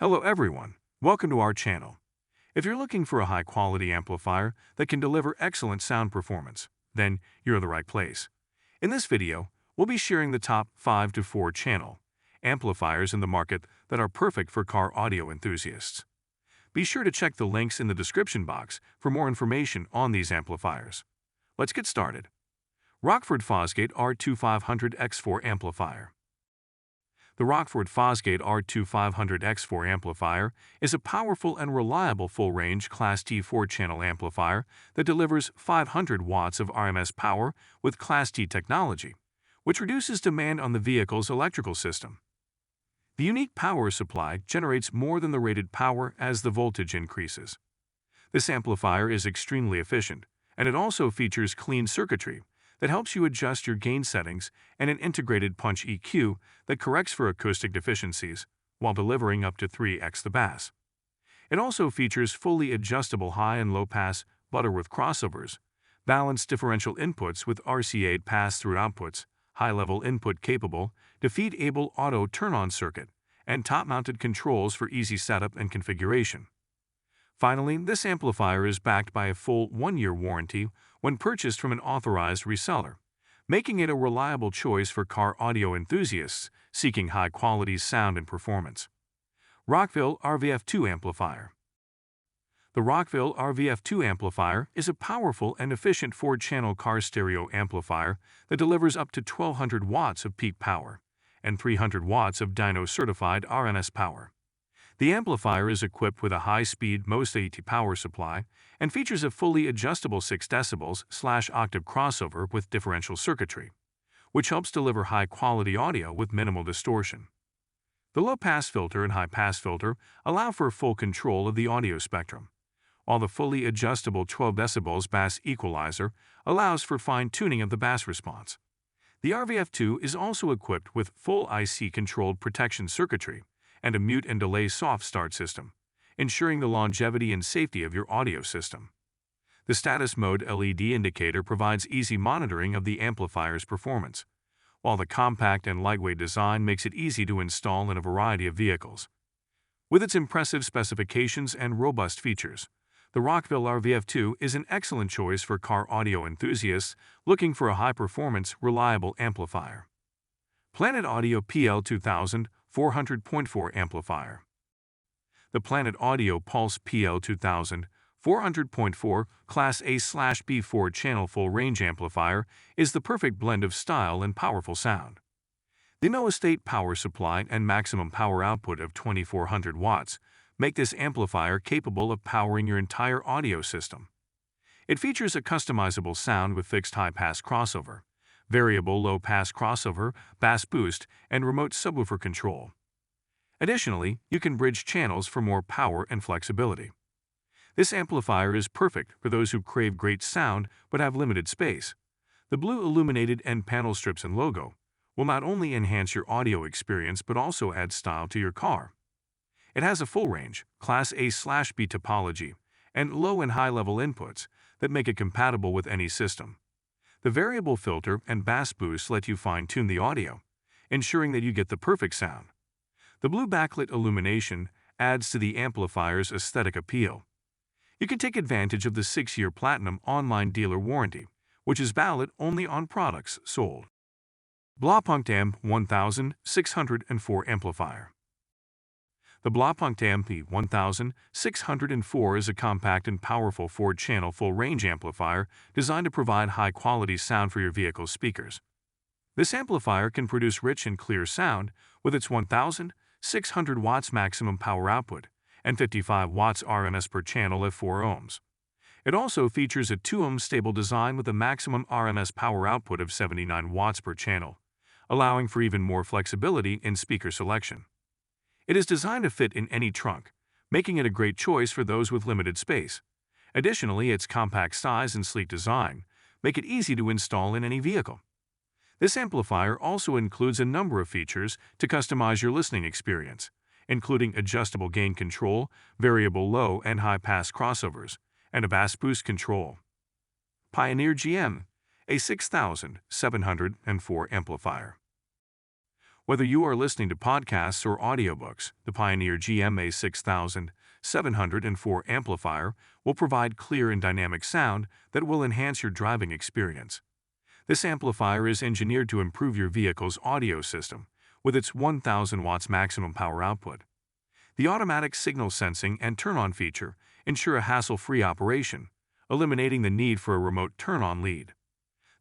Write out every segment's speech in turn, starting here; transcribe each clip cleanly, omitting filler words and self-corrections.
Hello everyone, welcome to our channel. If you're looking for a high-quality amplifier that can deliver excellent sound performance, then you're in the right place. In this video, we'll be sharing the top 5 to 4 channel amplifiers in the market that are perfect for car audio enthusiasts. Be sure to check the links in the description box for more information on these amplifiers. Let's get started. ROCKFORD FOSGATE R2500X4 Amplifier. The ROCKFORD FOSGATE R2500X4 amplifier is a powerful and reliable full-range Class T 4-channel amplifier that delivers 500 watts of RMS power with Class T technology, which reduces demand on the vehicle's electrical system. The unique power supply generates more than the rated power as the voltage increases. This amplifier is extremely efficient, and it also features clean circuitry that helps you adjust your gain settings and an integrated punch EQ that corrects for acoustic deficiencies while delivering up to 3x the bass. It also features fully adjustable high and low pass Butterworth crossovers, balanced differential inputs with RCA pass-through outputs, high-level input capable, defeat-able auto turn-on circuit, and top-mounted controls for easy setup and configuration. Finally, this amplifier is backed by a full 1-year warranty when purchased from an authorized reseller, making it a reliable choice for car audio enthusiasts seeking high-quality sound and performance. ROCKVILLE RVF2 Amplifier. The ROCKVILLE RVF2 amplifier is a powerful and efficient 4-channel car stereo amplifier that delivers up to 1200 watts of peak power and 300 watts of dyno-certified RMS power. The amplifier is equipped with a high-speed MOS-80 power supply and features a fully adjustable 6 decibels/octave crossover with differential circuitry, which helps deliver high-quality audio with minimal distortion. The low-pass filter and high-pass filter allow for full control of the audio spectrum, while the fully adjustable 12 decibels bass equalizer allows for fine-tuning of the bass response. The RVF2 is also equipped with full IC-controlled protection circuitry and a mute and delay soft start system, ensuring the longevity and safety of your audio system. The status mode LED indicator provides easy monitoring of the amplifier's performance, while the compact and lightweight design makes it easy to install in a variety of vehicles. With its impressive specifications and robust features, the ROCKVILLE RVF2 is an excellent choice for car audio enthusiasts looking for a high-performance, reliable amplifier. Planet Audio PL2000 400.4 Amplifier. The Planet Audio Pulse PL2000 400.4 Class A/B 4-channel full-range amplifier is the perfect blend of style and powerful sound. The no-estate power supply and maximum power output of 2400 watts make this amplifier capable of powering your entire audio system. It features a customizable sound with fixed high-pass crossover, variable low-pass crossover, bass boost, and remote subwoofer control. Additionally, you can bridge channels for more power and flexibility. This amplifier is perfect for those who crave great sound but have limited space. The blue illuminated end panel strips and logo will not only enhance your audio experience but also add style to your car. It has a full-range, Class A/B topology, and low and high-level inputs that make it compatible with any system. The variable filter and bass boost let you fine-tune the audio, ensuring that you get the perfect sound. The blue backlit illumination adds to the amplifier's aesthetic appeal. You can take advantage of the 6-year Platinum online dealer warranty, which is valid only on products sold. BLAUPUNKT AM 1604 Amplifier. The BLAUPUNKT AM P1604 is a compact and powerful 4-channel full-range amplifier designed to provide high-quality sound for your vehicle's speakers. This amplifier can produce rich and clear sound with its 1600 watts maximum power output and 55 watts RMS per channel at 4 ohms. It also features a 2-ohm stable design with a maximum RMS power output of 79 watts per channel, allowing for even more flexibility in speaker selection. It is designed to fit in any trunk, making it a great choice for those with limited space. Additionally, its compact size and sleek design make it easy to install in any vehicle. This amplifier also includes a number of features to customize your listening experience, including adjustable gain control, variable low and high-pass crossovers, and a bass boost control. Pioneer GM, a 6704 amplifier. Whether you are listening to podcasts or audiobooks, the Pioneer GMA 6704 amplifier will provide clear and dynamic sound that will enhance your driving experience. This amplifier is engineered to improve your vehicle's audio system with its 1000 watts maximum power output. The automatic signal sensing and turn-on feature ensure a hassle-free operation, eliminating the need for a remote turn-on lead.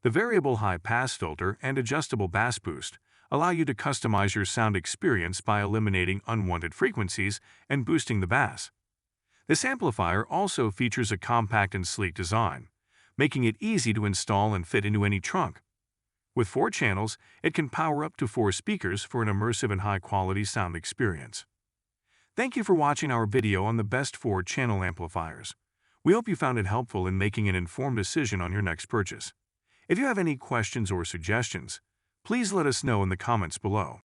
The variable high-pass filter and adjustable bass boost allow you to customize your sound experience by eliminating unwanted frequencies and boosting the bass. This amplifier also features a compact and sleek design, making it easy to install and fit into any trunk. With 4 channels, it can power up to 4 speakers for an immersive and high-quality sound experience. Thank you for watching our video on the best 4-channel amplifiers. We hope you found it helpful in making an informed decision on your next purchase. If you have any questions or suggestions, please let us know in the comments below.